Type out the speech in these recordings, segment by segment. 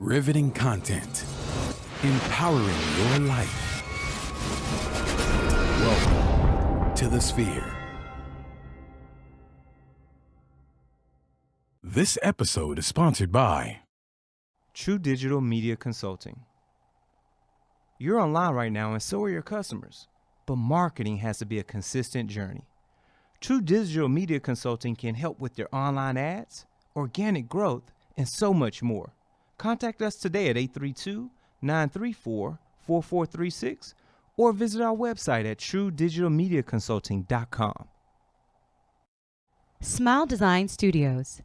Riveting content. Empowering your life. Welcome to the Sphere. This episode is sponsored by True Digital Media Consulting. You're online right now and so are your customers, but marketing has to be a consistent journey. True Digital Media Consulting can help with your online ads, organic growth, and so much more. Contact us today at 832-934-4436 or visit our website at truedigitalmediaconsulting.com. Smile Design Studios.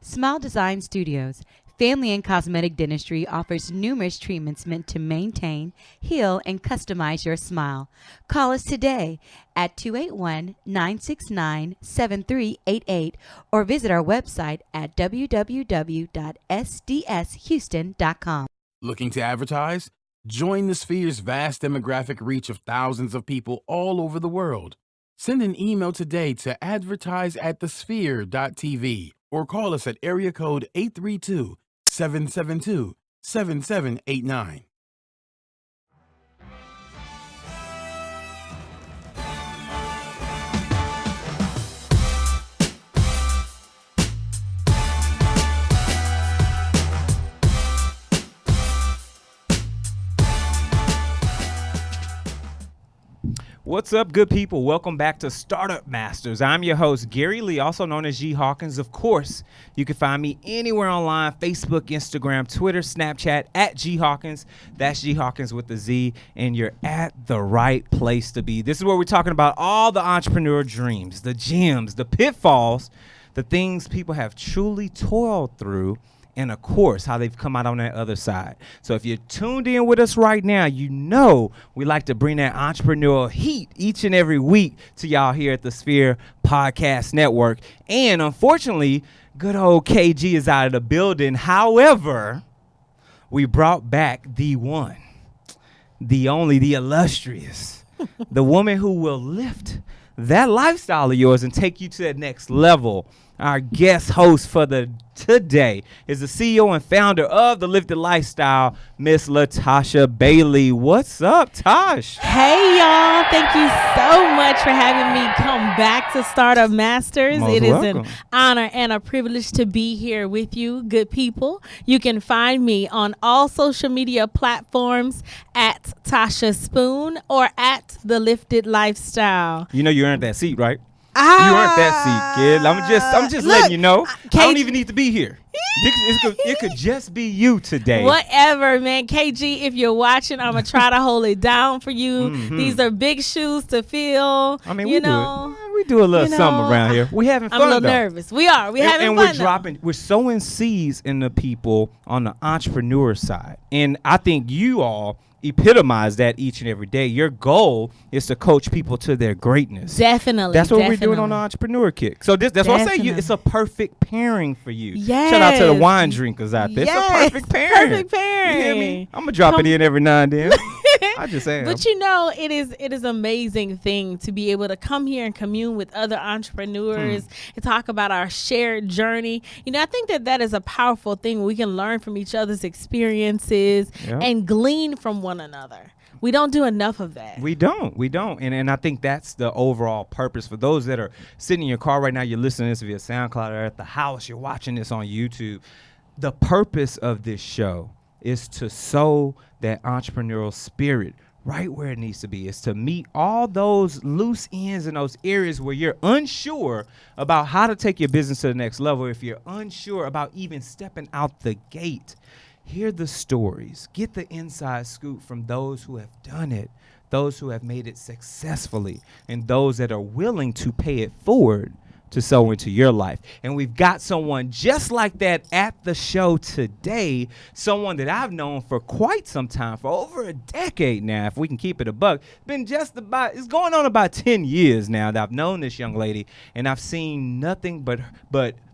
Smile Design Studios, family and cosmetic dentistry, offers numerous treatments meant to maintain, heal, and customize your smile. Call us today at 281-969-7388 or visit our website at www.sdshouston.com. Looking to advertise? Join the Sphere's vast demographic reach of thousands of people all over the world. Send an email today to advertise@thesphere.tv or call us at area code 832-772-7789. What's up, good people? Welcome back to Startup Masters. I'm your host, Gary Lee, also known as G Hawkins. Of course, you can find me anywhere online, Facebook, Instagram, Twitter, Snapchat, at G Hawkins. That's G Hawkins with a Z, and you're at the right place to be. This is where we're talking about all the entrepreneur dreams, the gems, the pitfalls, the things people have truly toiled through, and of course, how they've come out on that other side. So if you're tuned in with us right now, you know we like to bring that entrepreneurial heat each and every week to y'all here at the Sphere Podcast Network. And unfortunately, good old KG is out of the building. However, we brought back the one, the only, the illustrious, the woman who will lift that lifestyle of yours and take you to that next level. Our guest host for today is the CEO and founder of The Lifted Lifestyle, Miss Latasha Bailey. What's up, Tosh? Hey, y'all. Thank you so much for having me come back to Startup Masters. Most it is welcome. an honor and a privilege to be here with you, good people. You can find me on all social media platforms at Tasha Spoon or at The Lifted Lifestyle. You know you earned that seat, right? You earned that seat, kid. I'm just letting you know. I don't even need to be here. It could just be you today. Whatever, man. KG, if you're watching, I'm going to try to hold it down for you. Mm-hmm. These are big shoes to fill. I mean, we do a little something around here. We having fun, I'm a little though. nervous. We are. We having and fun, we're sowing seeds in the people on the entrepreneur side. And I think you all epitomize that each and every day. Your goal is to coach people to their greatness. Definitely. That's what we're doing on the Entrepreneur Kick. So that's why I say it's a perfect pairing for you. Yes. Shout out to the wine drinkers out there. Yes. It's a perfect pairing. Perfect pairing. You hear me? I'm going to drop it in every now and then. I just am. But you know, it is an amazing thing to be able to come here and commune with other entrepreneurs and talk about our shared journey. You know, I think that is a powerful thing. We can learn from each other's experiences and glean from one another. We don't do enough of that. We don't. And I think that's the overall purpose. For those that are sitting in your car right now, you're listening to this via SoundCloud, or at the house, you're watching this on YouTube. The purpose of this show is to sow that entrepreneurial spirit right where it needs to be. Is to meet all those loose ends in those areas where you're unsure about how to take your business to the next level. If you're unsure about even stepping out the gate, hear the stories, get the inside scoop from those who have done it, those who have made it successfully, and those that are willing to pay it forward to sow into your life. And we've got someone just like that at the show today, someone that I've known for quite some time, for over a decade now, if we can keep it a buck. It's going on about 10 years now that I've known this young lady, and I've seen nothing but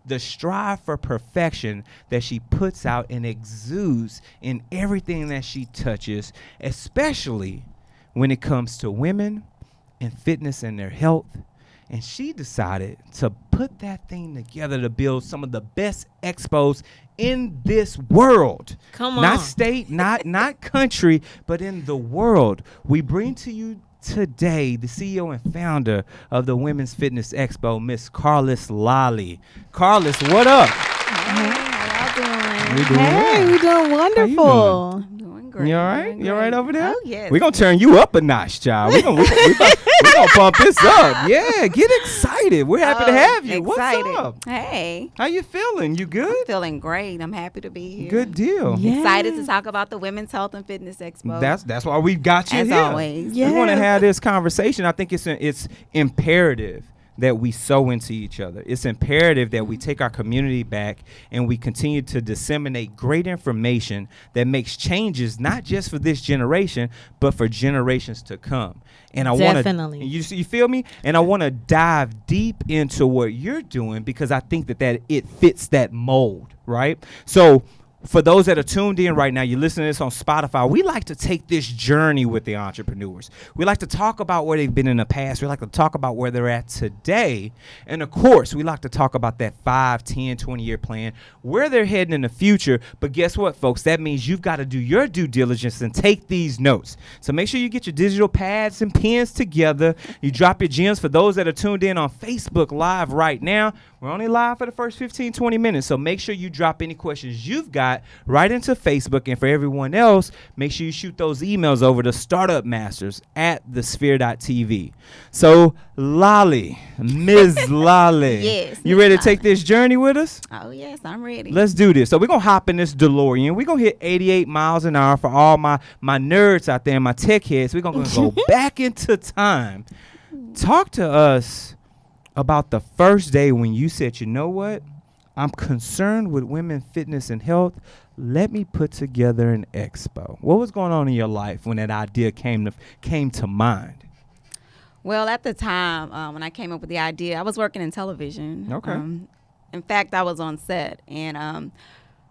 the strive for perfection that she puts out and exudes in everything that she touches, especially when it comes to women and fitness and their health. And she decided to put that thing together to build some of the best expos in this world. Come on. Not state, not country, but in the world. We bring to you today the CEO and founder of the Women's Fitness Expo, Miss Carlis Lollie. Carlis, what up? Hey, how y'all doing? We doing Hey, well. we doing wonderful. I'm doing great. You all right? Doing You all right great. over there? Oh, yes. We're going to turn you up a notch, child. We're going to pump this up. Yeah, get excited. We're happy to have you. Excited. What's up? Hey, How you feeling? You good? I'm feeling great. I'm happy to be here. Good deal. Yeah. Excited to talk about the Women's Health and Fitness Expo. That's why we got you as here. always. Yeah. We want to Yes. have this conversation. I think it's imperative that we sow into each other. It's imperative that we take our community back and we continue to disseminate great information that makes changes not just for this generation, but for generations to come. And I want Definitely. to, you feel me? And I want to dive deep into what you're doing because I think that it fits that mold, right? So for those that are tuned in right now, you're listening to this on Spotify, we like to take this journey with the entrepreneurs. We like to talk about where they've been in the past. We like to talk about where they're at today. And of course, we like to talk about that 5, 10, 20-year plan, where they're heading in the future. But guess what, folks? That means you've got to do your due diligence and take these notes. So make sure you get your digital pads and pens together. You drop your gems. For those that are tuned in on Facebook Live right now, we're only live for the first 15, 20 minutes. So make sure you drop any questions you've got right into Facebook. And for everyone else, make sure you shoot those emails over to startupmasters@thesphere.tv. So Lollie, Ms. Lollie. Yes, You Ms. ready to take this journey with us? Oh, yes, I'm ready. Let's do this. So we're going to hop in this DeLorean. We're going to hit 88 miles an hour for all my nerds out there, my tech heads. We're going to go back into time. Talk to us about the first day when you said, you know what? I'm concerned with women fitness and health. Let me put together an expo. What was going on in your life when that idea came to mind? Well, at the time, when I came up with the idea, I was working in television. Okay. In fact, I was on set. And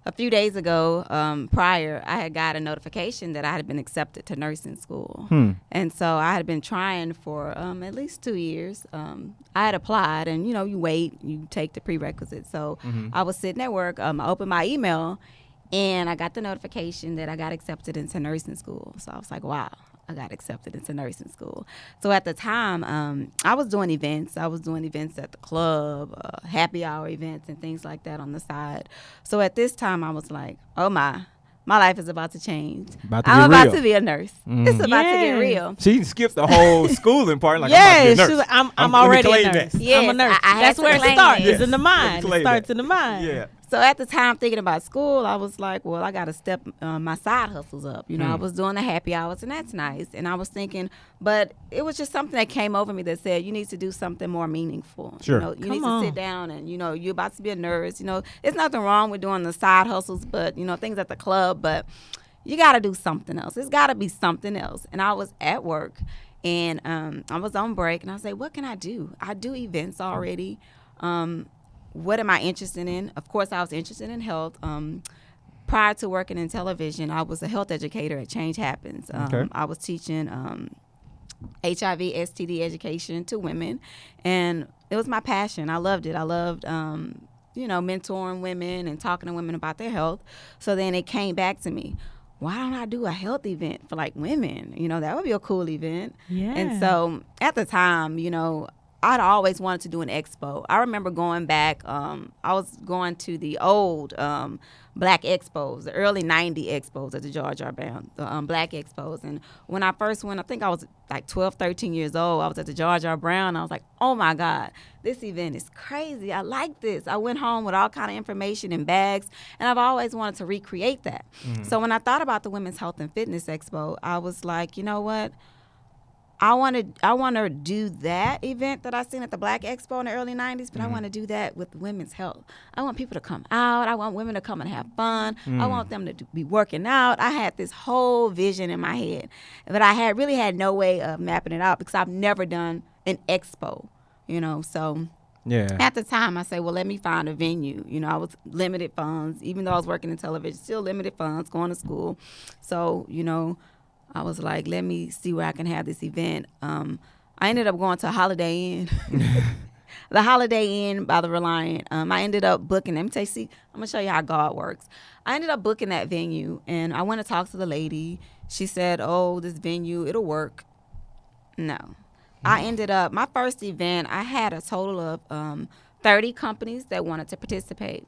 a few days ago, prior, I had got a notification that I had been accepted to nursing school. And so I had been trying for at least 2 years. I had applied, and, you know, you wait, you take the prerequisites. So I was sitting at work. I opened my email, and I got the notification that I got accepted into nursing school. So I was like, wow. I got accepted into nursing school. So at the time, I was doing events. I was doing events at the club, happy hour events and things like that on the side. So at this time, I was like, oh my life is about to change. I'm about to be a nurse. It's about to get Yes. real. She skipped the whole schooling part. Like, Yes, I'm she's about to be a like, nurse. I'm let me already claim a nurse. that. Yes, I'm a nurse. I had That's to where it claim starts. that. It's in the Yes. mind. It Claim starts that. in the mind. Yeah. So at the time, thinking about school, I was like, well, I got to step my side hustles up. You know, I was doing the happy hours, and that's nice. And I was thinking, but it was just something that came over me that said, you need to do something more meaningful. Sure. You know, you Come need on. to sit down and, you know, you're about to be a nurse. You know, there's nothing wrong with doing the side hustles, but, you know, things at the club. But you got to do something else. It's got to be something else. And I was at work, and I was on break, and I was like, what can I do? I do events already. What am I interested in? Of course, I was interested in health. Prior to working in television, I was a health educator at Change Happens. Okay. I was teaching HIV, STD education to women, and it was my passion. I loved it. I loved, you know, mentoring women and talking to women about their health. So then it came back to me. Why don't I do a health event for like women? You know, that would be a cool event. Yeah. And so at the time, you know, I'd always wanted to do an expo. I remember going back, I was going to the old Black Expos, the early 90 Expos at the Jar Jar Brown, the Black Expos. And when I first went, I think I was like 12, 13 years old. I was at the Jar Jar Brown. I was like, oh my God, this event is crazy. I like this. I went home with all kind of information in bags, and I've always wanted to recreate that. So when I thought about the Women's Health and Fitness Expo, I was like, you know what? I want to do that event that I seen at the Black Expo in the early 90s, but I want to do that with women's health. I want people to come out. I want women to come and have fun. I want them to be working out. I had this whole vision in my head, but I really had no way of mapping it out because I've never done an expo, you know. So Yeah. at the time, I said, well, let me find a venue. You know, I was limited funds, even though I was working in television, still limited funds, going to school. So, you know, I was like, let me see where I can have this event. I ended up going to a Holiday Inn. the Holiday Inn by the Reliant. I ended up booking. Let me tell you, see, I'm going to show you how God works. I ended up booking that venue, and I went to talk to the lady. She said, oh, this venue, it'll work. No. I ended up, my first event, I had a total of 30 companies that wanted to participate.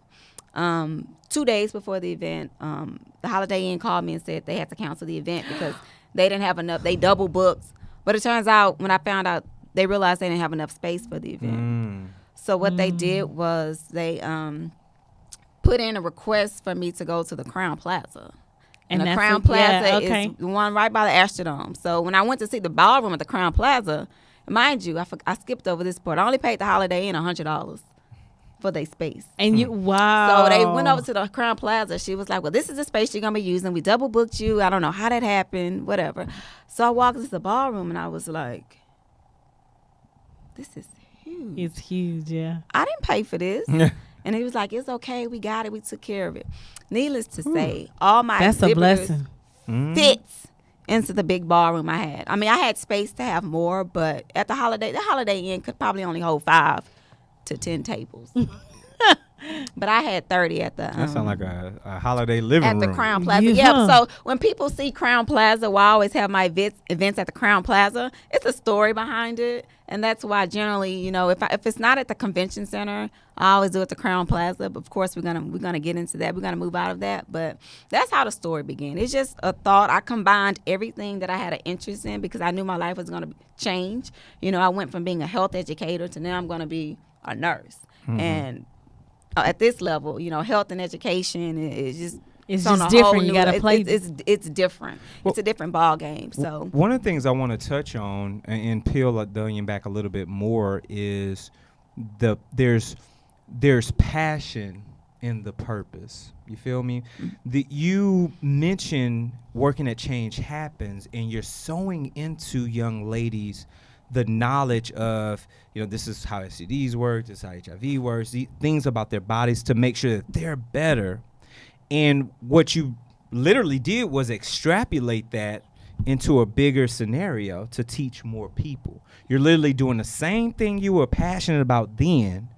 2 days before the event, the Holiday Inn called me and said they had to cancel the event because they didn't have enough. They double booked. But it turns out, when I found out, they realized they didn't have enough space for the event. So what they did was they put in a request for me to go to the Crown Plaza. And the Crown Plaza is the one right by the Astrodome. So when I went to see the ballroom at the Crown Plaza, mind you, I skipped over this part. I only paid the Holiday Inn $100 for their space. And you, wow. So they went over to the Crown Plaza. She was like, well, this is the space you're going to be using. We double booked you. I don't know how that happened, whatever. So I walked into the ballroom and I was like, this is huge. It's huge, yeah. I didn't pay for this. And he was like, it's okay. We got it. We took care of it. Needless to say, all my That's a blessing. fits into the big ballroom I had. I mean, I had space to have more, but at the Holiday Inn could probably only hold 5 to 10 tables. But I had 30 at the. That sounds like a holiday living room. At the Crown Plaza. Yeah. So when people see Crown Plaza, well, I always have my events at the Crown Plaza. It's a story behind it. And that's why generally, you know, if it's not at the convention center, I always do it at the Crown Plaza. But of course, we're gonna get into that. We're gonna move out of that. But that's how the story began. It's just a thought. I combined everything that I had an interest in because I knew my life was gonna change. You know, I went from being a health educator to now I'm gonna be a nurse. And at this level, you know, health and education is just it's just different. You got to play. It's different. Well, it's a different ball game. So one of the things I want to touch on and peel the onion back a little bit more is there's passion in the purpose. You feel me? You mentioned working at Change Happens, and you're sewing into young ladies the knowledge of, you know, this is how STDs work, this is how HIV works, things about their bodies to make sure that they're better. And what you literally did was extrapolate that into a bigger scenario to teach more people. You're literally doing the same thing you were passionate about then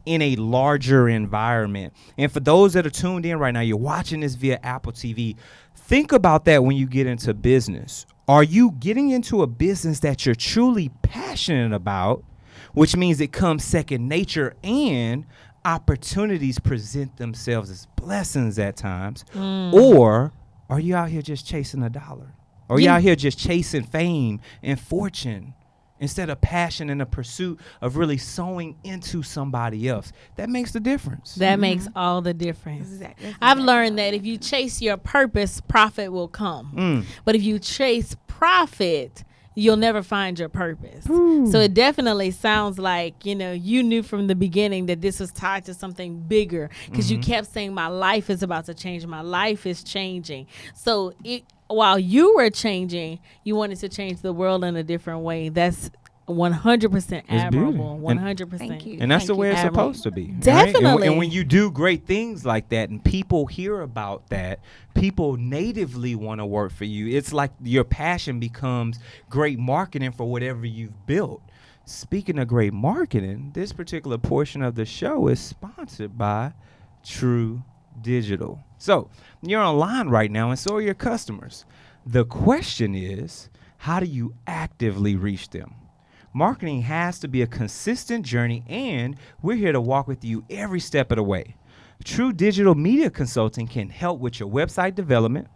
in a larger environment. And for those that are tuned in right now, you're watching this via Apple TV, think about that when you get into business. Are you getting into a business that you're truly passionate about, which means it comes second nature and opportunities present themselves as blessings at times? Or are you out here just chasing a dollar? Or are you out here just chasing fame and fortune instead of passion and a pursuit of really sewing into somebody else? That makes the difference. That makes all the difference. I've learned that if you chase your purpose, profit will come. But if you chase profit, you'll never find your purpose. So it definitely sounds like, you know, you knew from the beginning that this was tied to something bigger because you kept saying my life is about to change. My life is changing. So while you were changing, you wanted to change the world in a different way. That's 100% admirable. 100%. Thank you. And that's the way it's supposed to be. Definitely. Right? And when you do great things like that and people hear about that, people natively want to work for you. It's like your passion becomes great marketing for whatever you've built. Speaking of great marketing, this particular portion of the show is sponsored by True Digital. So you're online right now and so are your customers. The question is, how do you actively reach them? Marketing has to be a consistent journey, and we're here to walk with you every step of the way. True Digital Media Consulting can help with your website development,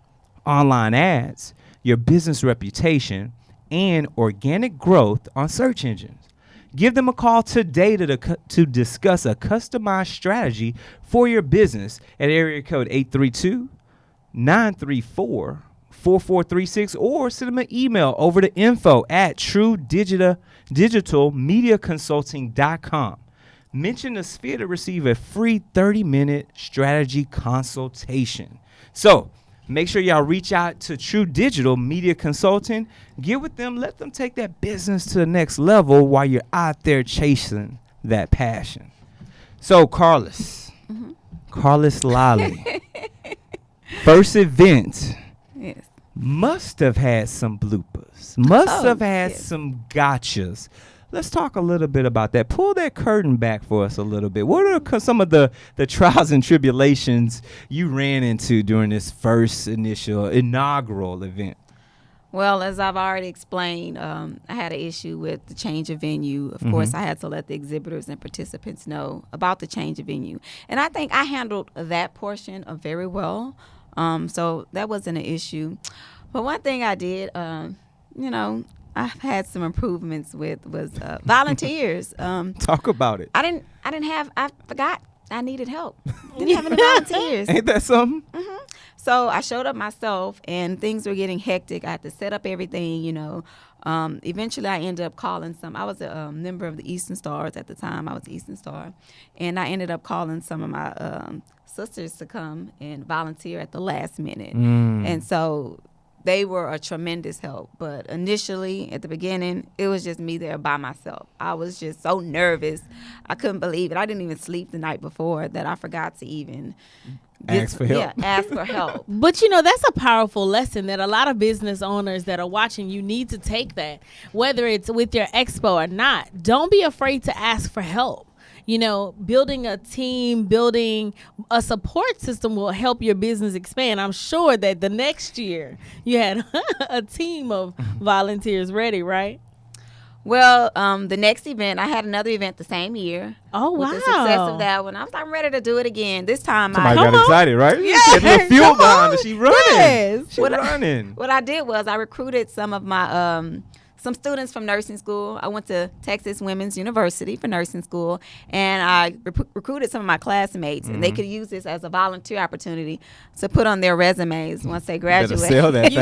online ads, your business reputation, and organic growth on search engines. Give them a call today to discuss a customized strategy for your business at area code 832-934-4436 or send them an email over to info@truedigitalmediaconsulting.com. Mention the Sphere to receive a free 30-minute strategy consultation. So make sure y'all reach out to True Digital Media Consulting. Get with them. Let them take that business to the next level while you're out there chasing that passion. So, Carlis. Carlis Lollie. First event. yes. Must have had some bloopers. Must have had some gotchas. Let's talk a little bit about that. Pull that curtain back for us a little bit. What are some of the trials and tribulations you ran into during this first initial inaugural event? Well, as I've already explained, I had an issue with the change of venue. Of course, I had to let the exhibitors and participants know about the change of venue. And I think I handled that portion very well. So that wasn't an issue. But one thing I did, I've had some improvements with was volunteers. Talk about it. I forgot I needed help. Didn't have any volunteers. Ain't that something? So I showed up myself, and things were getting hectic. I had to set up everything, Eventually, I ended up calling I was a member of the Eastern Stars at the time. I was Eastern Star. And I ended up calling some of my sisters to come and volunteer at the last minute. And so they were a tremendous help. But initially, at the beginning, it was just me there by myself. I was just so nervous. I couldn't believe it. I didn't even sleep the night before that I forgot to even ask for help. Yeah, ask for help. But that's a powerful lesson that a lot of business owners that are watching you need to take that, whether it's with your expo or not. Don't be afraid to ask for help. Building a team, building a support system will help your business expand. I'm sure that the next year you had a team of volunteers ready, right? Well, the next event, I had another event the same year. Oh, wow. With the success of that one, I'm ready to do it again. This time, Somebody got excited, right? Yes, Getting the fuel behind her. She running. Yes. She running. What I did was I recruited some of my some students from nursing school. I went to Texas Women's University for nursing school, and I recruited some of my classmates, and they could use this as a volunteer opportunity to put on their resumes once they graduate. You better sell that thing. You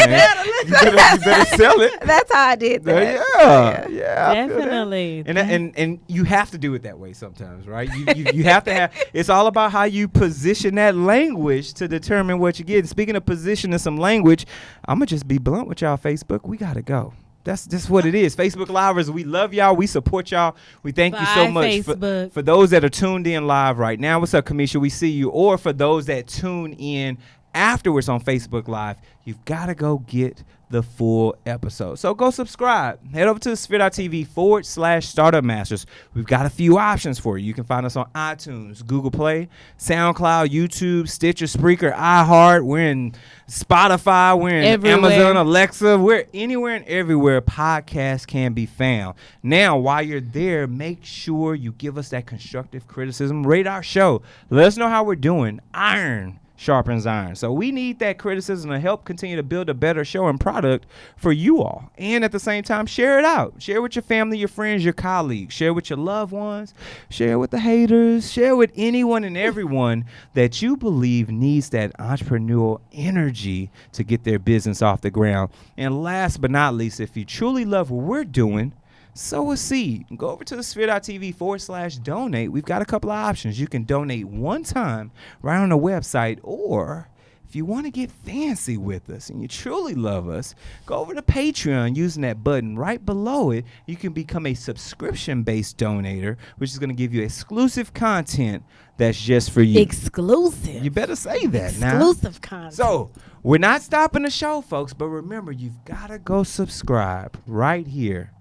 better sell it. That's how I did that. Yeah. Definitely. And you have to do it that way sometimes, right? You have to have. It's all about how you position that language to determine what you get. Speaking of positioning some language, I'm gonna just be blunt with y'all. Facebook, we gotta go. That's just what it is. Facebook Livers, we love y'all. We support y'all. We thank you so much. For those that are tuned in live right now, what's up, Kamisha? We see you. Or for those that tune in afterwards on Facebook Live, you've got to go get the full episode. So go subscribe. Head over to sphere.tv/Startup Masters. We've got a few options for you. You can find us on iTunes, Google Play, SoundCloud, YouTube, Stitcher, Spreaker, iHeart. We're in Spotify. We're in everywhere. Amazon, Alexa. We're anywhere and everywhere podcasts can be found. Now, while you're there, make sure you give us that constructive criticism. Rate our show. Let us know how we're doing. Iron sharpens iron. So we need that criticism to help continue to build a better show and product for you all. And at the same time, share it out. Share with your family, your friends, your colleagues. Share with your loved ones. Share with the haters. Share with anyone and everyone that you believe needs that entrepreneurial energy to get their business off the ground. And last but not least, if you truly love what we're doing, sow a seed. Go over to the sphere.tv/donate. We've got a couple of options. You can donate one time right on the website, or if you want to get fancy with us and you truly love us, go over to Patreon using that button right below it. You can become a subscription-based donator, which is going to give you exclusive content that's just for you. Exclusive. You better say that now. Exclusive content. So we're not stopping the show, folks, but remember, you've got to go subscribe right here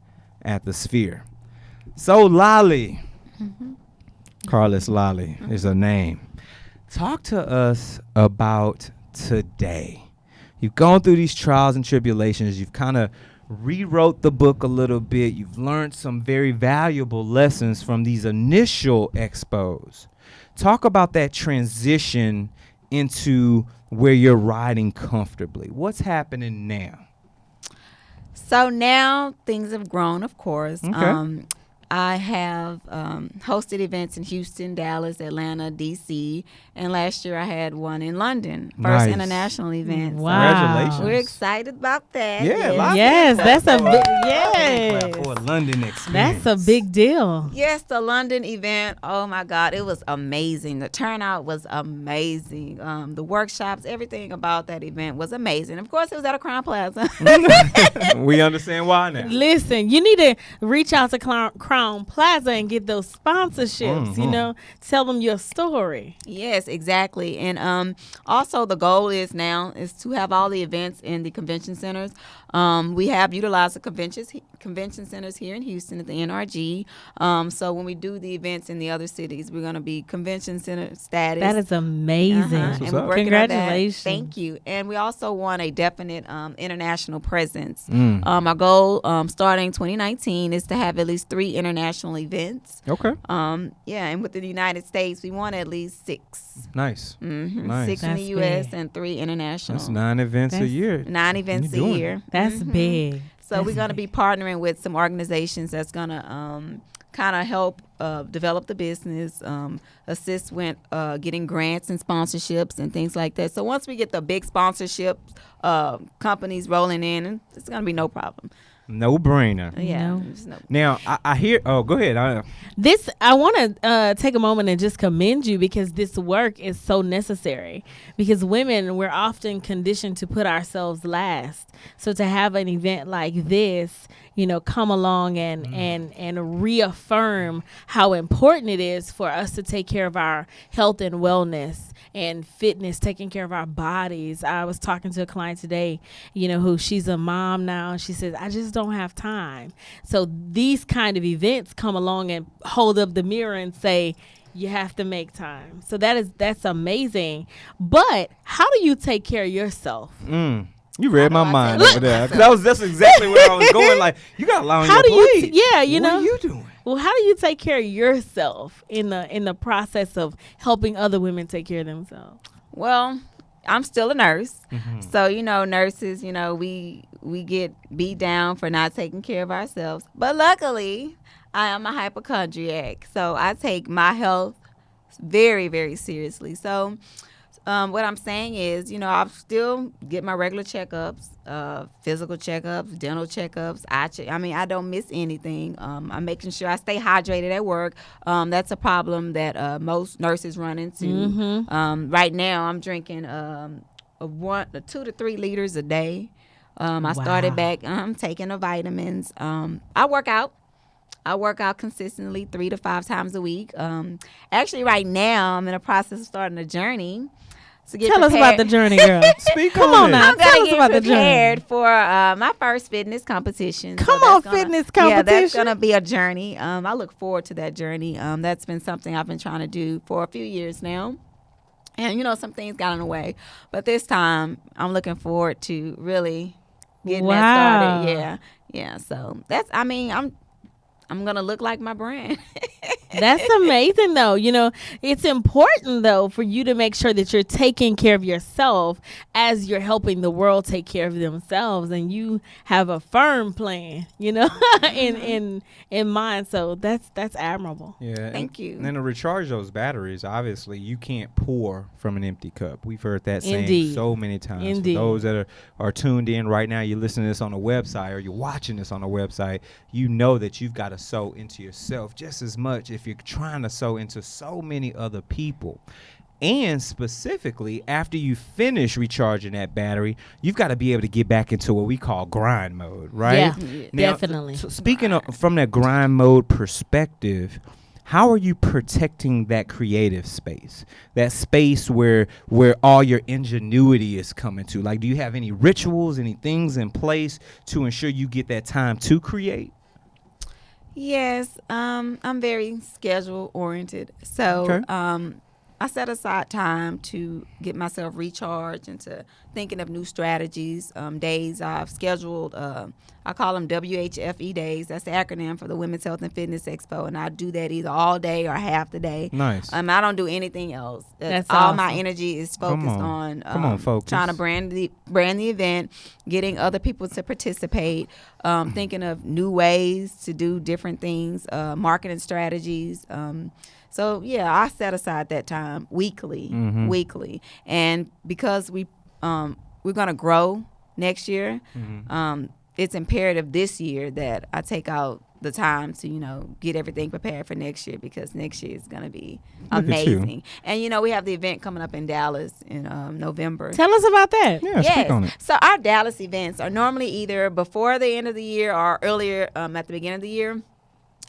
at the Sphere. So Lollie, Carlis Lollie is her name. Talk to us about today. You've gone through these trials and tribulations. You've kind of rewrote the book a little bit. You've learned some very valuable lessons from these initial expos. Talk about that transition into where you're riding comfortably. What's happening now? So now things have grown, of course. Okay. I have hosted events in Houston, Dallas, Atlanta, D.C., and last year I had one in London, First International Event. Wow. Congratulations. We're excited about that. Yeah. Yes, that's a big, yes. For a London experience. That's a big deal. Yes, the London event, oh my God, it was amazing. The turnout was amazing. The workshops, everything about that event was amazing. Of course, it was at a Crown Plaza. We understand why now. Listen, you need to reach out to Crown Plaza and get those sponsorships, tell them your story. Yes, exactly. And also the goal is to have all the events in the convention centers. We have utilized the convention centers here in Houston at the NRG. So when we do the events in the other cities, we're going to be convention center status. That is amazing. And what's we're up. working on that. Congratulations. Thank you. And we also want a definite international presence. Our goal starting 2019 is to have at least 3 international events. Okay. And within the United States, we want at least 6. Nice. Nice. 6 in the That's U.S. big. and 3 international. That's 9 events a That's- year. 9 events a You're doing year. That's big. So we're going to be partnering with some organizations that's going to kind of help develop the business, assist with getting grants and sponsorships and things like that. So once we get the big sponsorships, companies rolling in, it's going to be no problem. No brainer. Yeah. No. there's no- Now, I hear. Oh, go ahead. I want to take a moment and just commend you because this work is so necessary. Because women, we're often conditioned to put ourselves last. So to have an event like this, come along and reaffirm how important it is for us to take care of our health and wellness and fitness, taking care of our bodies. I was talking to a client today, who she's a mom now, and she says, I just don't have time. So these kind of events come along and hold up the mirror and say, you have to make time. So that's amazing. But how do you take care of yourself? You read my do I mind take over there. 'Cause that's exactly where I was going. Like, you got a lot on How your do you plate. what What are you doing? Well, how do you take care of yourself in the process of helping other women take care of themselves? Well, I'm still a nurse. So, nurses, we get beat down for not taking care of ourselves. But luckily, I am a hypochondriac. So I take my health very, very seriously. So what I'm saying is, I still get my regular checkups, physical checkups, dental checkups. I don't miss anything. I'm making sure I stay hydrated at work. That's a problem that most nurses run into. Right now, I'm drinking 2 to 3 liters a day. I started back taking the vitamins. I work out. I work out consistently 3 to 5 times a week. Actually, right now, I'm in the process of starting a journey. So Tell us about the journey, girl. Come on now. I'm Tell gonna us get about the journey. prepared for my first fitness competition. Come that's on, gonna- fitness Yeah, that's competition. gonna be a journey. I look forward to that journey. That's been something I've been trying to do for a few years now. And some things got in the way, but this time I'm looking forward to really getting that started. Yeah. So I'm gonna look like my brand. That's amazing, though. It's important, though, for you to make sure that you're taking care of yourself as you're helping the world take care of themselves, and you have a firm plan, in mind. So that's admirable. Yeah. Thank you. And then to recharge those batteries, obviously, you can't pour from an empty cup. We've heard that saying Indeed. so many times. Indeed. For those that are tuned in right now, you're listening to this on the website or you're watching this on the website, you know that you've got to sow into yourself just as much if you're trying to sow into so many other people. And specifically, after you finish recharging that battery, you've got to be able to get back into what we call grind mode, right? Yeah, Now, definitely. so speaking of from that grind mode perspective, how are you protecting that creative space, that space where all your ingenuity is coming to? Like, do you have any rituals, any things in place to ensure you get that time to create? Yes, I'm very schedule oriented. So Okay. I set aside time to get myself recharged and to thinking of new strategies. Days I've scheduled, I call them WHFE days. That's the acronym for the Women's Health and Fitness Expo. And I do that either all day or half the day. Nice. I don't do anything else. That's all my awesome. energy is Come focused on. on Come on, focus. trying to brand the event, getting other people to participate, thinking of new ways to do different things, marketing strategies. So yeah, I set aside that time weekly, and because we're gonna grow next year, it's imperative this year that I take out the time to get everything prepared for next year, because next year is gonna be Look at you. amazing. And we have the event coming up in Dallas in November. Tell us about that. Yeah, speak on it. So our Dallas events are normally either before the end of the year or earlier at the beginning of the year.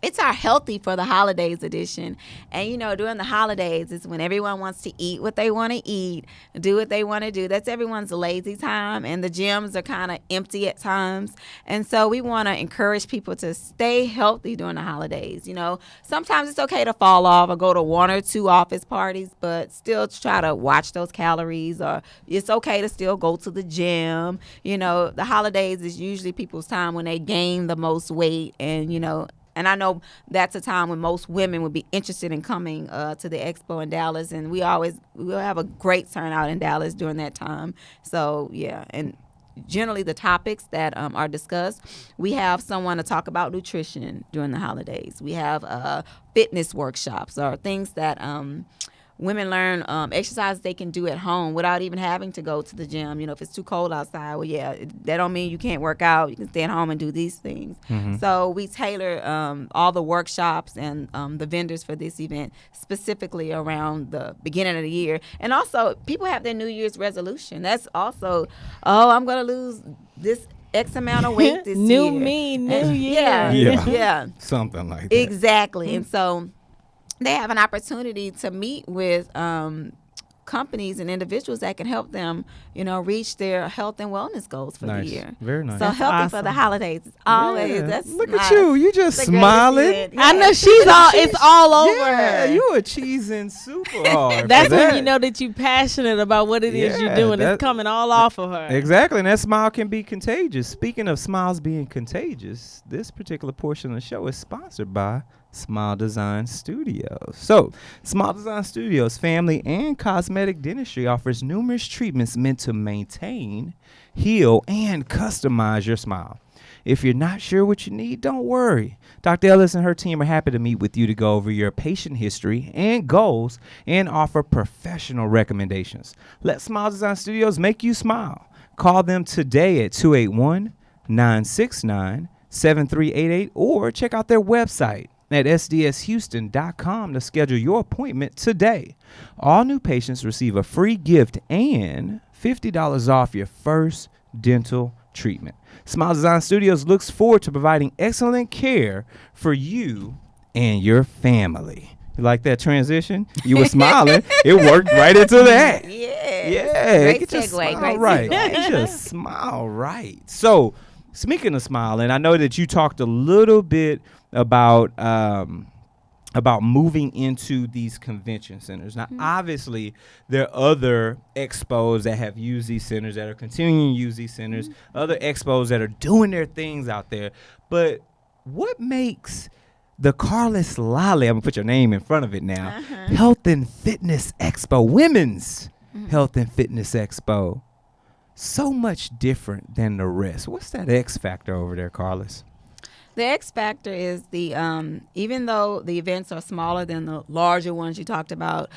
it's our healthy for the holidays edition. And, during the holidays is when everyone wants to eat what they want to eat, do what they want to do. That's everyone's lazy time, and the gyms are kind of empty at times. And so we want to encourage people to stay healthy during the holidays. Sometimes it's okay to fall off or go to 1 or 2 office parties, but still try to watch those calories, or it's okay to still go to the gym. The holidays is usually people's time when they gain the most weight, and I know that's a time when most women would be interested in coming to the Expo in Dallas, and we'll have a great turnout in Dallas during that time. So yeah, and generally the topics that are discussed, we have someone to talk about nutrition during the holidays. We have fitness workshops or things that women learn exercises they can do at home without even having to go to the gym. If it's too cold outside, that don't mean you can't work out. You can stay at home and do these things. So we tailor all the workshops and the vendors for this event specifically around the beginning of the year. And also, people have their New Year's resolution. That's also, I'm going to lose this X amount of weight this year. New me, new year. Yeah. Something like that. Exactly. And so they have an opportunity to meet with companies and individuals that can help them, reach their health and wellness goals for the year. Very nice. So healthy for the holidays is always. That's Look nice. at you. You just The greatest smiling. event. I know Yes. it's all over Yeah, her. you are cheesing super hard. That's for when that. you know that you're passionate about what it is you're doing. that- It's coming all off of her. Exactly, and that smile can be contagious. Speaking of smiles being contagious, this particular portion of the show is sponsored by Smile Design Studios. So, Smile Design Studios family and cosmetic dentistry offers numerous treatments meant to maintain, heal, and customize your smile. If you're not sure what you need, don't worry. Dr. Ellis and her team are happy to meet with you to go over your patient history and goals and offer professional recommendations. Let Smile Design Studios make you smile. Call them today at 281-969-7388 or check out their website at sdshouston.com to schedule your appointment today. All new patients receive a free gift and $50 off your first dental treatment. Smile Design Studios looks forward to providing excellent care for you and your family. You like that transition? You were smiling. It worked right into that. Yeah. Great Get your segue. smile Great right. segue. Get your smile right. So, speaking of smiling, I know that you talked a little bit about moving into these convention centers. Now, obviously, there are other expos that have used these centers, that are continuing to use these centers, other expos that are doing their things out there. But what makes the Carlis Lollie, I'm going to put your name in front of it now, Health and Fitness Expo, Women's Health and Fitness Expo, so much different than the rest? What's that X factor over there, Carlis? The X factor is even though the events are smaller than the larger ones you talked about,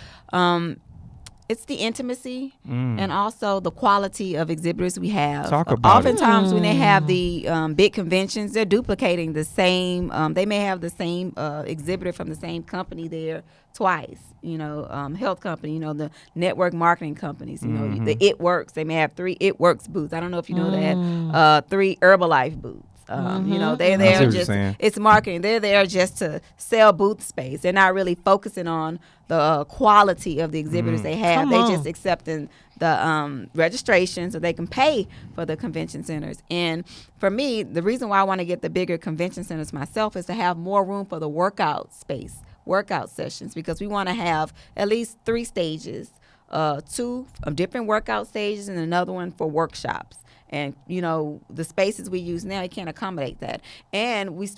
it's the intimacy and also the quality of exhibitors we have. Talk about it. Oftentimes when they have the big conventions, they're duplicating the same. They may have the same exhibitor from the same company there twice. Health company. The network marketing companies. The It Works. They may have 3 It Works booths. I don't know if you know that. 3 Herbalife booths. They're there just, it's marketing. They're there just to sell booth space. They're not really focusing on the quality of the exhibitors they have. They're just accepting the registration so they can pay for the convention centers. And for me, the reason why I want to get the bigger convention centers myself is to have more room for the workout sessions, because we want to have at least 3 stages, 2 different workout stages and another one for workshops. And the spaces we use now, you can't accommodate that. And we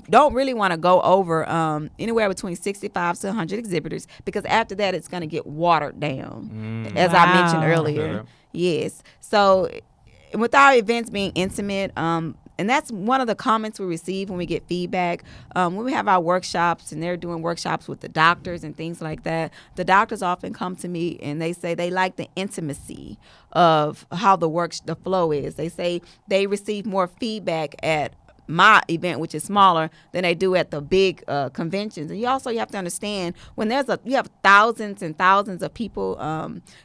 don't really want to go over anywhere between 65 to 100 exhibitors, because after that it's going to get watered down, as I mentioned earlier. Yes. So with our events being intimate, and that's one of the comments we receive when we get feedback. When we have our workshops and they're doing workshops with the doctors and things like that, the doctors often come to me and they say they like the intimacy of how the flow is. They say they receive more feedback at my event, which is smaller than they do at the big conventions. And you have to understand when you have thousands and thousands of people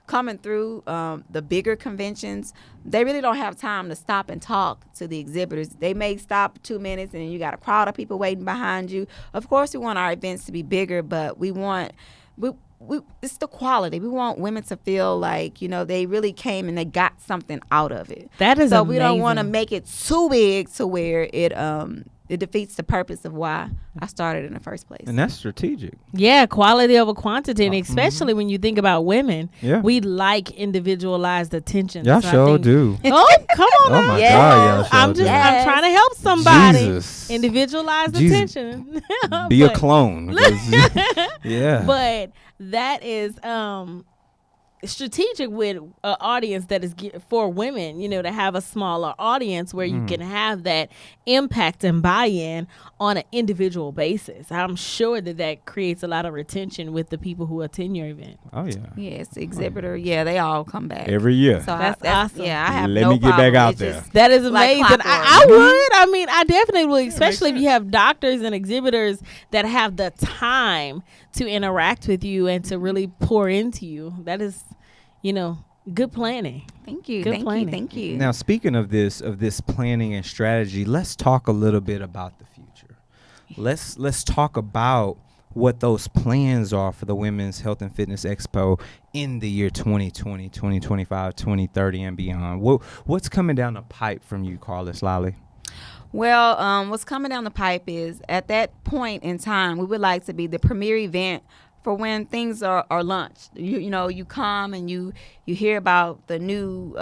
coming through the bigger conventions, they really don't have time to stop and talk to the exhibitors. They may stop 2 minutes and you got a crowd of people waiting behind you. Of course, we want our events to be bigger, but it's the quality. We want women to feel like, they really came and they got something out of it. That is so amazing. We don't want to make it too big to where it defeats the purpose of why I started in the first place. And that's strategic. Yeah, quality over quantity, and especially when you think about women, Yeah. we like individualized attention. Y'all So I sure think- do. Oh, come on! Oh now. my Yes. God, y'all sure I'm do. Yes. trying to help somebody. Jesus. Individualized Jesus. attention. Be a But- clone. 'Cause- yeah. But that is strategic with an audience that is for women, to have a smaller audience where you can have that impact and buy-in on an individual basis. I'm sure that creates a lot of retention with the people who attend your event. Oh yeah. Yes, exhibitor. Yeah, they all come back. Every year. So That's awesome. Yeah, I have Let no me get back problem. out It's there. just- That is Like amazing. clockwork. I would. I mean, I definitely would, especially if sense. you have doctors and exhibitors that have the time to interact with you and to really pour into you. That is, good planning. Thank you. Good Thank planning. you. Thank you. Now, speaking of this planning and strategy, let's talk a little bit about the future. Let's talk about what those plans are for the Women's Health and Fitness Expo in the year 2020, 2025, 2030, and beyond. What's coming down the pipe from you, Carlis, Lollie? Well, what's coming down the pipe is at that point in time, we would like to be the premier event for when things are launched. You come and you hear about the new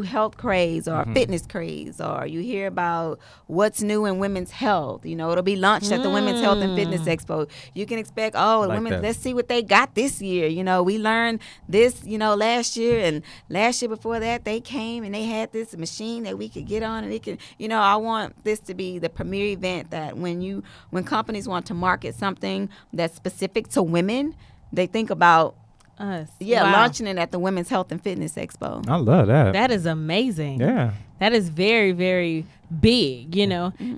health craze or fitness craze, or you hear about what's new in women's health. It'll be launched at the Women's Health and Fitness Expo. You can expect, let's see what they got this year. We learned this, last year, and last year before that they came and they had this machine that we could get on, and it can, I want this to be the premier event that when companies want to market something that's specific to women, they think about Us. Yeah, Wow. launching it at the Women's Health and Fitness Expo. I love that. That is amazing. Yeah. That is very, very big,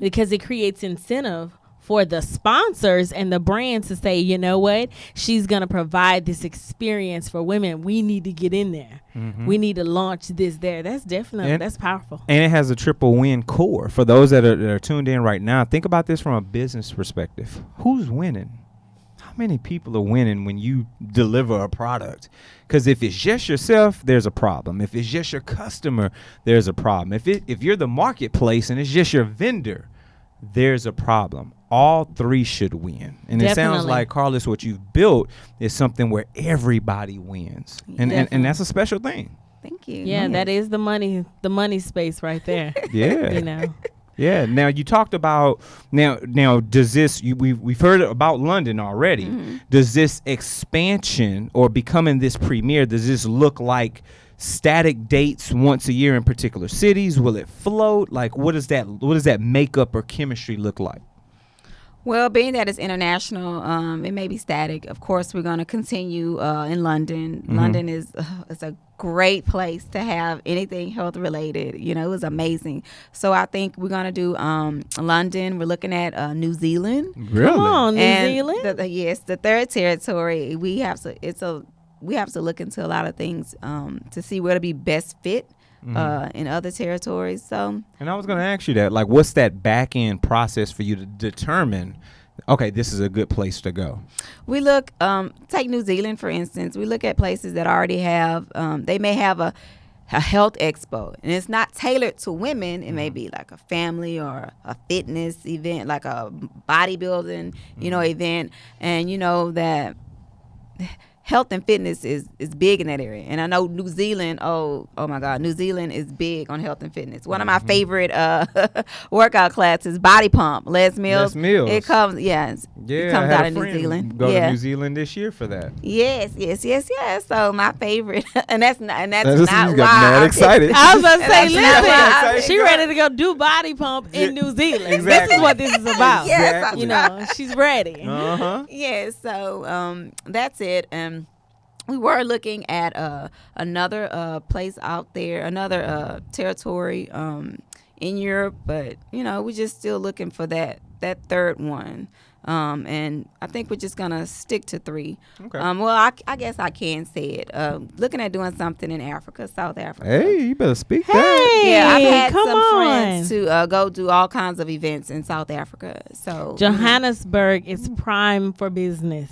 because it creates incentive for the sponsors and the brands to say, you know what, she's going to provide this experience for women. We need to get in there. We need to launch this there. That's definitely, that's powerful. And it has a triple win core. For those that are tuned in right now, think about this from a business perspective. Who's winning? How many people are winning when you deliver a product? Because if it's just yourself, there's a problem. If it's just your customer, there's a problem. If you're the marketplace and it's just your vendor, there's a problem. All three should win. And it sounds Definitely. like, Carlis, what you've built is something where everybody wins. And that's a special thing. Thank you. Yeah, that is the money space right there. Yeah. Yeah. Now you talked about now. Does this? We've heard about London already. Does this expansion or becoming this premier? Does this look like static dates once a year in particular cities? Will it float? Like, what does that makeup or chemistry look like? Well, being that it's international, it may be static. Of course, we're going to continue in London. London is a great place to have anything health related. It was amazing. So I think we're going to do London. We're looking at New Zealand. Really? Come on, New And Zealand. yes, the third territory. We have to look into a lot of things to see where to be best fit in other territories. So, And I was going to ask you that, like, what's that back end process for you to determine, okay, this is a good place to go? we look, take New Zealand, for instance. We look at places that already have, they may have a health expo, and it's not tailored to women. It may be like a family or a fitness event, like a bodybuilding, event. And that health and fitness is big in that area. And I know New Zealand, oh my God, New Zealand is big on health and fitness. One of my favorite workout classes, Body Pump, Les Mills. It comes, it comes out of New Zealand. Go to New Zealand this year for that. Yes. So my favorite, and that's not You why got mad excited. I was going to say, That's not why listen, she ready to go do body pump in New Zealand. Exactly. This is what this is about. Yes, She's ready. Uh-huh. Yes, so that's it. We were looking at another place out there, another territory in Europe, but we're just still looking for that third one. And I think we're just gonna stick to 3. Okay. Well, I guess I can say it. Looking at doing something in Africa, South Africa. Hey, you better speak that. Yeah, I've had come some on. friends to go do all kinds of events in South Africa. So Johannesburg is prime for business.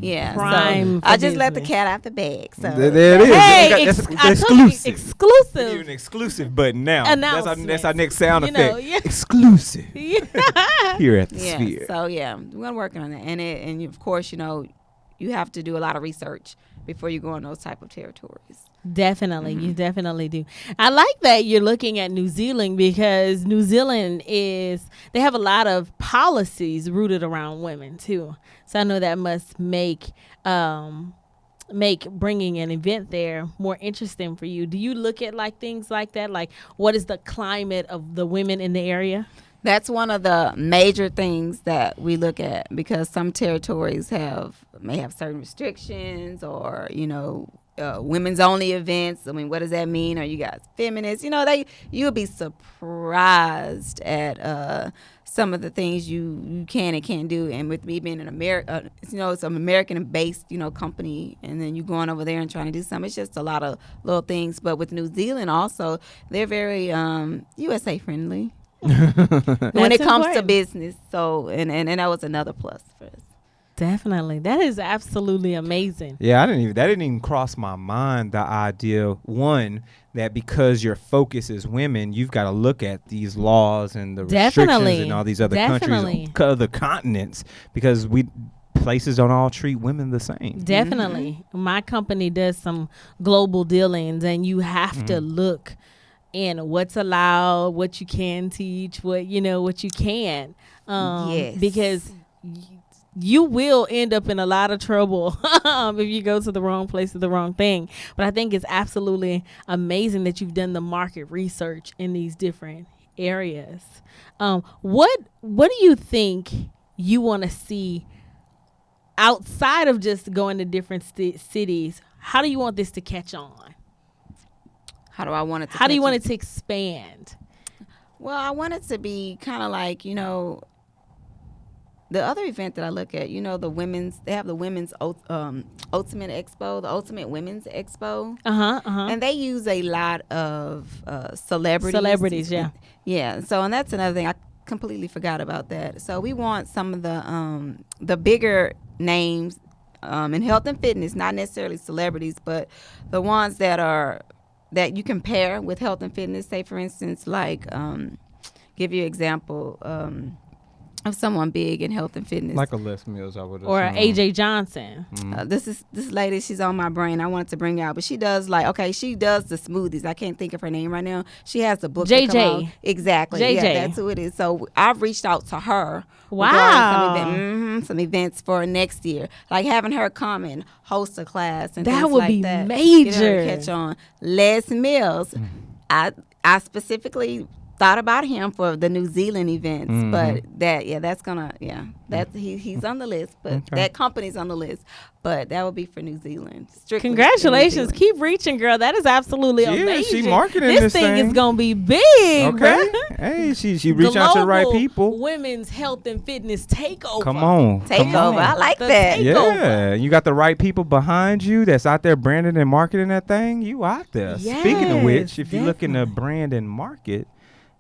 yeah, Prime so I for just let the business. cat out the bag. So There it is. Hey, That's I told you, exclusive. We need exclusive. an exclusive button now. That's our next sound You know, effect. yeah. Exclusive here at the yeah, Sphere. so yeah, we're gonna work on that, and of course, you have to do a lot of research before you go on those type of territories. Definitely, you definitely do. I like that you're looking at New Zealand because New Zealand they have a lot of policies rooted around women too. So I know that must make bringing an event there more interesting for you. Do you look at things like that? Like, what is the climate of the women in the area? That's one of the major things that we look at, because some territories may have certain restrictions, or women's only events. I mean, what does that mean? Are you guys feminists? You'll be surprised at some of the things you can and can't do. And with me being an American, it's an American-based company, and then you going over there and trying to do something. It's just a lot of little things. But with New Zealand also, they're very USA friendly. When it comes to business, so and that was another plus for us. Definitely, that is absolutely amazing. Yeah, that didn't even cross my mind, the idea, one, that because your focus is women, you've got to look at these laws and the restrictions in all these other countries, other continents, because places don't all treat women the same. Definitely. My company does some global dealings, and you have to look in what's allowed, what you can teach, what you can. Yes. Because you will end up in a lot of trouble if you go to the wrong place or the wrong thing. But I think it's absolutely amazing that you've done the market research in these different areas. What do you think you want to see outside of just going to different cities? How do you want this to catch on? How do I want it to? How do you want it to expand? Well, I want it to be kind of like, the other event that I look at, they have the women's Ultimate Expo, the Ultimate Women's Expo. And they use a lot of celebrities. Celebrities, yeah. Yeah. So, and that's another thing. I completely forgot about that. So we want some of the bigger names in health and fitness, not necessarily celebrities, but the ones that you compare with health and fitness. Say, for instance, give you an example of someone big in health and fitness. Like a Les Mills, I would assume. Or AJ Johnson. This lady, she's on my brain. I wanted to bring out, but she does she does the smoothies. I can't think of her name right now. She has the book. JJ. Exactly. JJ. Yeah, that's who it is. So I've reached out to her. Wow. Some events for next year, like having her come and host a class and that things would like be that. major. Get her to catch on. Les Mills. I specifically thought about him for the New Zealand events, but he's on the list, but that company's on the list, but that would be for New Zealand. Strictly Congratulations. New Zealand. Keep reaching, girl. That is absolutely amazing. She marketing this thing is going to be big, okay. Hey, she reached out to the right people. Women's health and fitness takeover. Come on. Takeover. I like that. Yeah, you got the right people behind you that's out there branding and marketing that thing. You out there. Yes, Speaking of which, if you're looking to definitely. brand and market,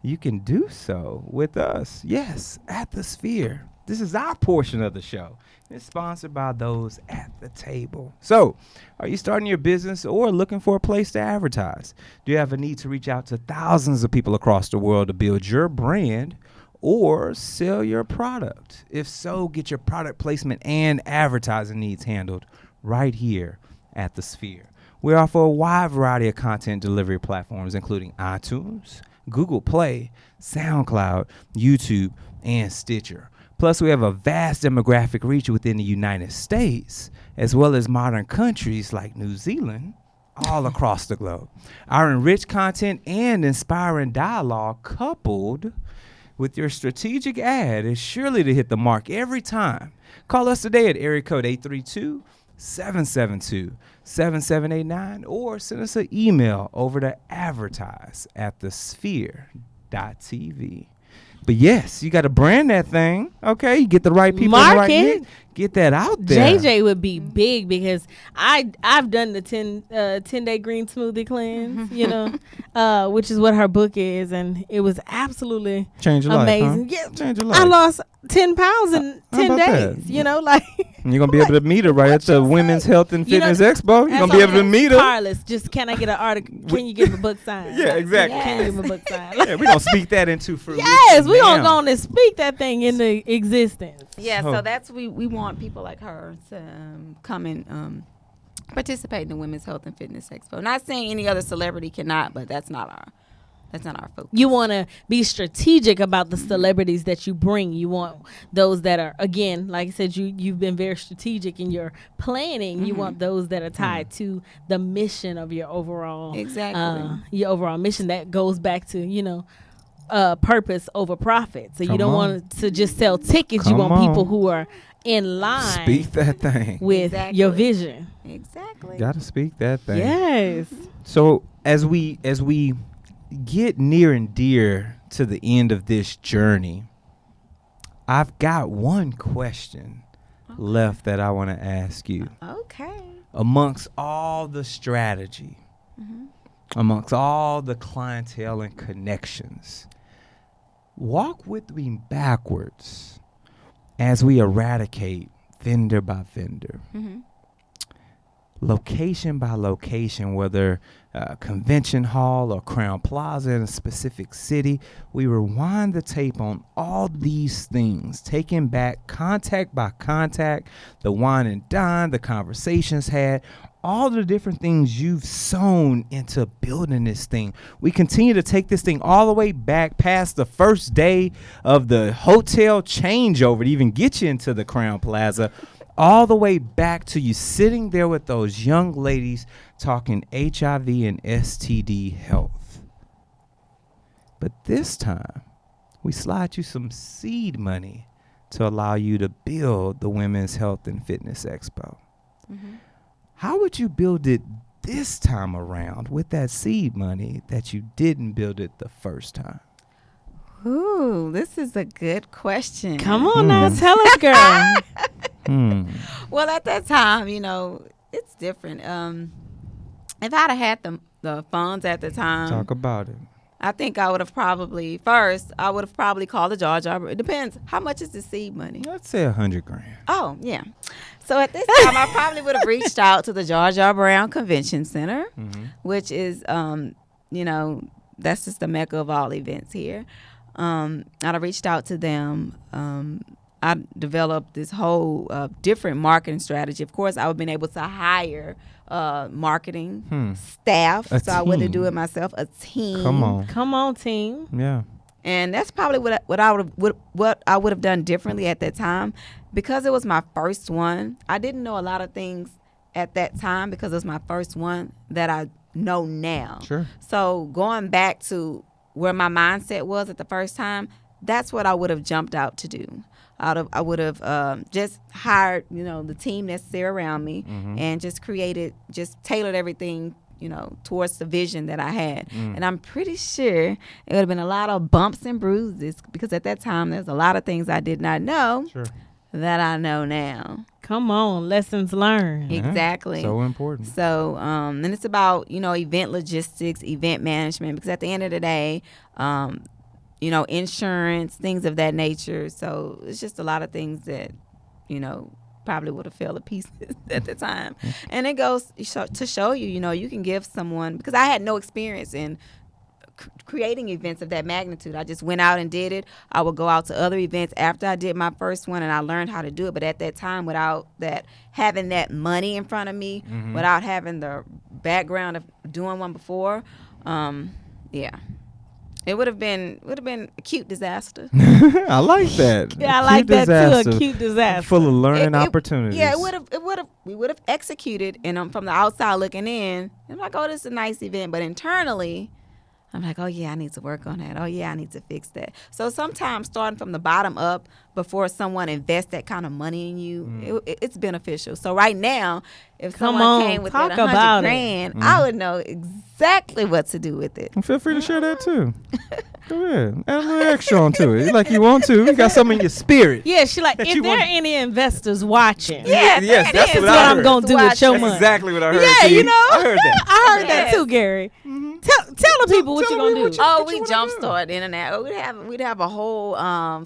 you can do so with us. Yes, at the Sphere. This is our portion of the show. It's sponsored by those at the table. So, are you starting your business or looking for a place to advertise? Do you have a need to reach out to thousands of people across the world to build your brand or sell your product? If so, get your product placement and advertising needs handled right here at the Sphere. We offer a wide variety of content delivery platforms, including iTunes, Google Play, SoundCloud, YouTube, and Stitcher. Plus, we have a vast demographic reach within the United States, as well as modern countries like New Zealand, all across the globe. Our enriched content and inspiring dialogue, coupled with your strategic ad, is surely to hit the mark every time. Call us today at area code 832-772-7789 or send us an email over to advertise@thesphere.com. TV. But yes, you got to brand that thing. Okay, you get the right people, Market. get that out there. JJ would be big because I've done the 10-day green smoothie cleanse, which is what her book is, and it was absolutely Change your amazing. life. Huh? Yeah, Change your life. I lost 10 pounds in 10 days. That? And you're gonna be able to meet her right at the Women's Health and Fitness Expo. You're gonna be able to meet her. Carlis, just can I get an article? Can you give a book signed? Yeah, exactly. Can you give a book signed? Yeah, we're gonna speak that into fruition. Yes, we're gonna go on and speak that thing into existence. Yeah, so that's we want people like her to come and participate in the Women's Health and Fitness Expo. Not saying any other celebrity cannot, but that's not our focus. You want to be strategic about the celebrities that you bring. You want those that are, again, like I said, you've been very strategic in your planning. You want those that are tied to the mission of your overall your overall mission that goes back to purpose over profit. So you don't want to just sell tickets. You want people who are in line. Speak that thing with your vision. Exactly. Gotta speak that thing. Yes. So as we get near and dear to the end of this journey, I've got one question left that I want to ask you. Okay. Amongst all the strategy, amongst all the clientele and connections, walk with me backwards as we eradicate vendor by vendor. Location by location, whether convention hall or Crown Plaza in a specific city, we rewind the tape on all these things, taking back contact by contact, the wine and dine, the conversations had, all the different things you've sown into building this thing. We continue to take this thing all the way back past the first day of the hotel changeover to even get you into the Crown Plaza, all the way back to you sitting there with those young ladies talking HIV and STD health. But this time, we slide you some seed money to allow you to build the Women's Health and Fitness Expo. How would you build it this time around with that seed money that you didn't build it the first time? Ooh, this is a good question. Come on now, tell us, girl. Well, at that time, it's different. If I'd have had the funds at the time, Talk about it. I think I would have probably called the Jar Jar. It depends. How much is the seed money? Let's say $100,000. Oh, yeah. So at this time, I probably would have reached out to the Jar Jar Brown Convention Center, which is, that's just the mecca of all events here. I'd have reached out to them. I developed this whole different marketing strategy. Of course, I would have been able to hire marketing staff, so I wouldn't do it myself. A team. Come on, team. Yeah. And that's probably what I would have done differently at that time, because it was my first one. I didn't know a lot of things at that time because it was my first one that I know now. Sure. So going back to where my mindset was at the first time, that's what I would have jumped out to do. I would have just hired, the team necessary around me, and just tailored everything, towards the vision that I had. And I'm pretty sure it would have been a lot of bumps and bruises, because at that time there's a lot of things I did not know that I know now. Come on, lessons learned. Exactly. So important. So, and it's about, event logistics, event management, because at the end of the day, insurance, things of that nature. So it's just a lot of things that, probably would have fell to pieces at the time. And it goes to show you, you can give someone, because I had no experience in creating events of that magnitude. I just went out and did it. I would go out to other events after I did my first one, and I learned how to do it. But at that time, without having that money in front of me, without having the background of doing one before, it would have been a cute disaster. I like that. Yeah, I like that too. A cute disaster. Full of learning opportunities. Yeah, we would have executed, and from the outside looking in, I'm like, oh, this is a nice event. But internally, I'm like, oh yeah, I need to work on that. Oh yeah, I need to fix that. So sometimes starting from the bottom up before someone invests that kind of money in you, it's beneficial. So right now, if someone came with that $100,000, I would know exactly what to do with it. Well, feel free to share that too. Go ahead. Add a little extra onto it. Like you want to. You got something in your spirit. Yeah, she like, That if you there are want- any investors watching, Yeah, Yes, that that's is what what I I'm heard. going to do with your That's money. exactly what I heard. Yeah, T. you know. I heard that. I heard that Yes. too, Gary. Tell the people what tell you me gonna what do. you- Oh, what we wanna do? jumpstart the internet. Oh, we'd have a whole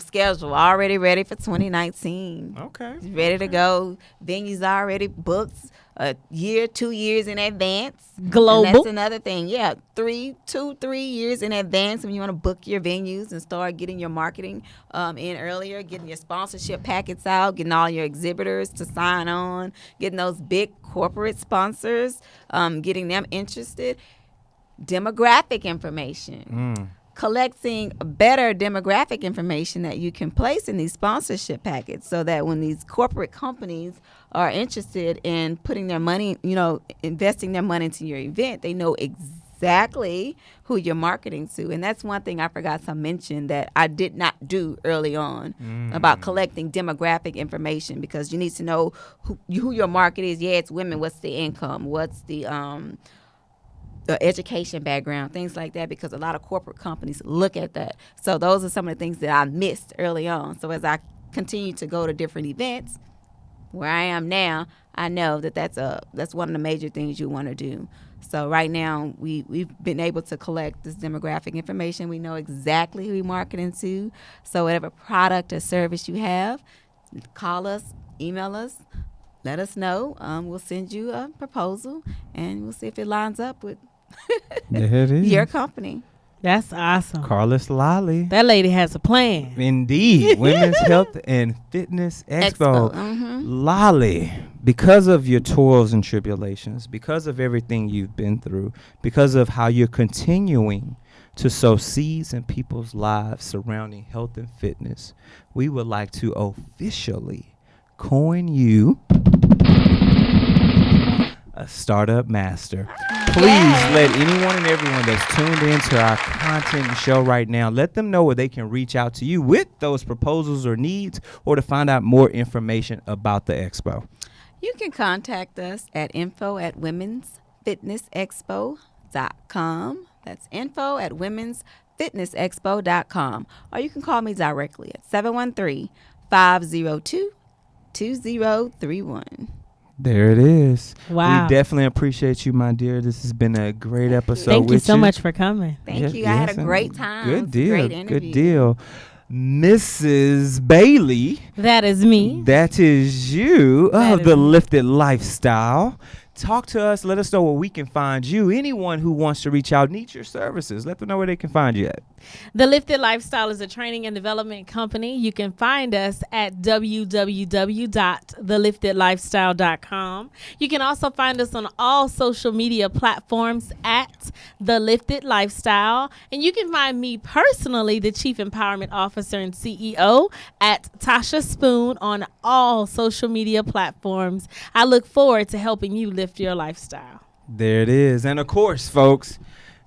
schedule already ready for 2019. Okay. Ready to go. Venues already booked a year, 2 years in advance. Global. And that's another thing. Yeah, 3 years in advance when you want to book your venues and start getting your marketing in earlier, getting your sponsorship packets out, getting all your exhibitors to sign on, getting those big corporate sponsors, getting them interested. Demographic information. Collecting better demographic information that you can place in these sponsorship packets so that when these corporate companies are interested in putting their money, investing their money into your event, they know exactly who you're marketing to. And that's one thing I forgot to mention that I did not do early on about collecting demographic information, because you need to know who your market is. Yeah, it's women. What's the income? What's the education background, things like that, because a lot of corporate companies look at that. So those are some of the things that I missed early on. So as I continue to go to different events, where I am now, I know that that's one of the major things you want to do. So right now, we've been able to collect this demographic information. We know exactly who we're marketing to. So whatever product or service you have, call us, email us, let us know. We'll send you a proposal, and we'll see if it lines up with There it is. your company. That's awesome. Carlis Lollie. That lady has a plan. Indeed. Women's Health and Fitness Expo. Lollie, because of your toils and tribulations, because of everything you've been through, because of how you're continuing to sow seeds in people's lives surrounding health and fitness, we would like to officially coin you a startup master. Please let anyone and everyone that's tuned into our content and show right now, let them know where they can reach out to you with those proposals or needs, or to find out more information about the expo. You can contact us at info@womensfitnessexpo.com. That's info@womensfitnessexpo.com. Or you can call me directly at 713-502-2031. There it is. Wow. We definitely appreciate you, my dear. This has been a great episode. Thank you with so much for coming. Thank you. I had a great time. Good It was a deal. great Good interview. deal. Mrs. Bailey, That is me. that is you That of is the me. Lifted Lifestyle. Talk to us. Let us know where we can find you. Anyone who wants to reach out needs your services. Let them know where they can find you at. The Lifted Lifestyle is a training and development company. You can find us at www.theliftedlifestyle.com. You can also find us on all social media platforms at The Lifted Lifestyle. And you can find me personally, the Chief Empowerment Officer and CEO, at Tasha Spoon on all social media platforms. I look forward to helping you lift your lifestyle. There it is. And of course, folks,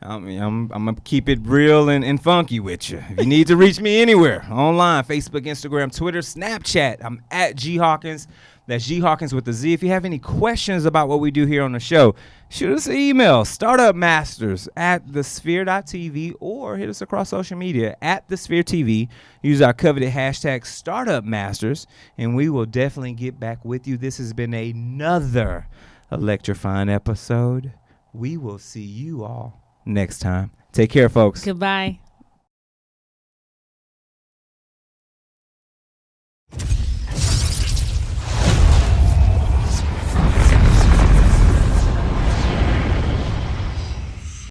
I'm going to keep it real and funky with you. If you need to reach me anywhere, online, Facebook, Instagram, Twitter, Snapchat, I'm at G Hawkins. That's G Hawkins with a Z. If you have any questions about what we do here on the show, shoot us an email, startupmasters@thesphere.tv, or hit us across social media at The Sphere TV. Use our coveted hashtag StartupMasters, and we will definitely get back with you. This has been another electrifying episode. We will see you all next time. Take care, folks. Goodbye.